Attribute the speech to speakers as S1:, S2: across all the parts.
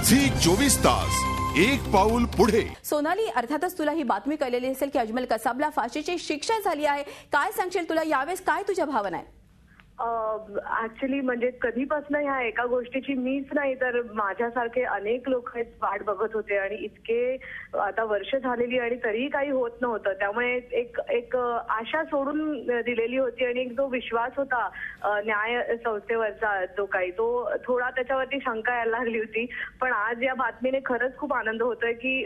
S1: Zee 24 तास एक पाऊल पुढे।
S2: सोनाली, अर्थातच तुला ही बातमी कळलेली असेल की अजमल कसाबला फाशीची शिक्षा झाली आहे। काय सांगशील, तुला यावेळेस काय तुझ्या भावना आहे?
S3: ऍक्च्युली म्हणजे कधीपासून ह्या एका गोष्टीची मीच नाही तर माझ्यासारखे अनेक लोक वाट बघत होते आणि इतके आता वर्ष झालेली आणि तरीही काही होत नव्हतं। त्यामुळे एक आशा सोडून दिलेली होती आणि एक जो विश्वास होता न्याय संस्थेवरचा जो काही तो थोडा त्याच्यावरती शंका यायला लागली होती। पण आज या बातमीने खरंच खूप आनंद होतोय की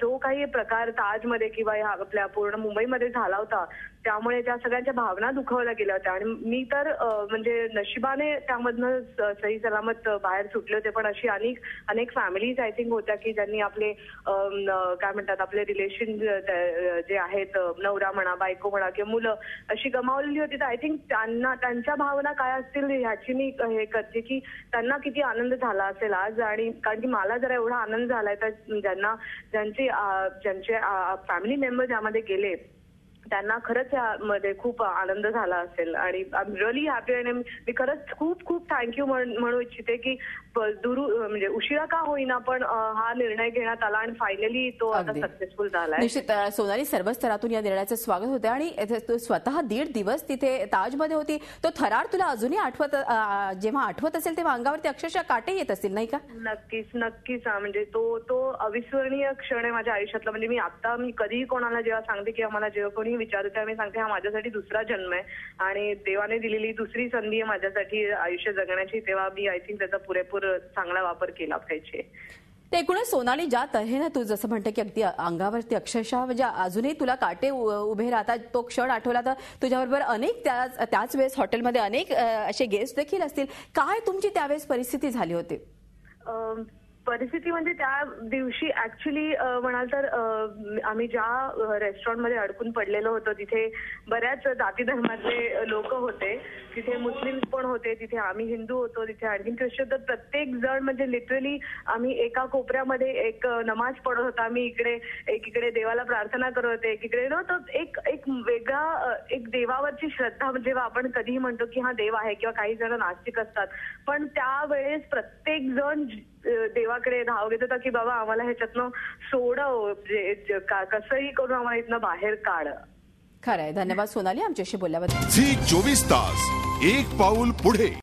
S3: जो काही प्रकार ताजमध्ये किंवा ह्या आपल्या पूर्ण मुंबईमध्ये झाला होता त्यामुळे त्या सगळ्यांच्या भावना दुखावल्या गेल्या होत्या आणि मी तर म्हणजे नशिबाने त्यामधनं सही सलामत बाहेर सुटले होते। पण अशी अनेक फॅमिलीज आय थिंक होत्या की ज्यांनी आपले काय म्हणतात आपले रिलेशन जे आहेत नवरा म्हणा बायको म्हणा किंवा मुलं अशी गमावलेली होती। तर आय थिंक त्यांच्या भावना काय असतील ह्याची मी हे करते की त्यांना किती आनंद झाला असेल आज। आणि कारण की मला जरा एवढा आनंद झालाय तर ज्यांचे फॅमिली मेंबर ज्यामध्ये गेले त्यांना खरंच यामध्ये खूप आनंद झाला असेल आणि आय एम रिअली हॅपी आणि मी खरंच खूप थँक्यू म्हणू इच्छिते की म्हणजे उशिरा का होईना पण हा निर्णय घेण्यात आला आणि फायनली तो आता सक्सेसफुल झालाय।
S2: निश्चित सोनाली, सर्व स्तरातून या निर्णयाचं स्वागत होते आणि स्वतः 1.5 दिवस तिथे ताजमध्ये होती। तो थरार तुला अजूनही जेव्हा आठवत असेल तेव्हा अंगावरती अक्षरशः काटे येत असतील, नाही का?
S3: नक्कीच म्हणजे तो अविस्मरणीय क्षण आहे माझ्या आयुष्यातला। म्हणजे मी कधीही कोणाला जेव्हा सांगते किंवा मला जेव्हा कोणी विचारते तेव्हा मी सांगते हा माझ्यासाठी दुसरा जन्म आहे आणि देवाने दिलेली दुसरी संधी आहे माझ्यासाठी आयुष्य जगण्याची। तेव्हा मी आय थिंक त्याचा पुरेपूर चांगला वापर केला पाहिजे।
S2: ते एकूणच सोनाली ज्या तऱ्हेनं तू जसं म्हणते की अगदी अंगावरती अक्षरशः म्हणजे अजूनही तुला काटे उभे राहतात, तो क्षण आठवला तर तुझ्याबरोबर अनेक त्याच वेळेस हॉटेलमध्ये अनेक असे गेस्ट देखील असतील। काय तुमची त्यावेळेस परिस्थिती झाली होती?
S3: परिस्थिती म्हणजे त्या दिवशी ऍक्च्युली म्हणाल तर आम्ही ज्या रेस्टॉरंटमध्ये अडकून पडलेलो होतो तिथे बऱ्याच जाती धर्मातले लोक होते। तिथे मुस्लिम पण होते, तिथे आम्ही हिंदू होतो, तिथे आणखी ख्रिश्चन। तर प्रत्येक जण म्हणजे लिटरली आम्ही एका कोपऱ्यामध्ये एक नमाज पढत होता, आम्ही एकीकडे देवाला प्रार्थना करत होते, एकीकडे तो एक वेगळा एक देवावरची श्रद्धा जेव्हा आपण कधीही म्हणतो की हा देव आहे किंवा काही जण नास्तिक असतात पण त्यावेळेस प्रत्येक जण देवाकडे धाव घेत होता की बाबा आम्हाला ह्याच्यातनं सोडव, कसंही करून आम्हाला इथनं बाहेर काढ।
S2: खरंय, धन्यवाद सोनाली आमच्याशी बोलल्याबद्दल।
S1: झी 24 तास एक पाऊल पुढे।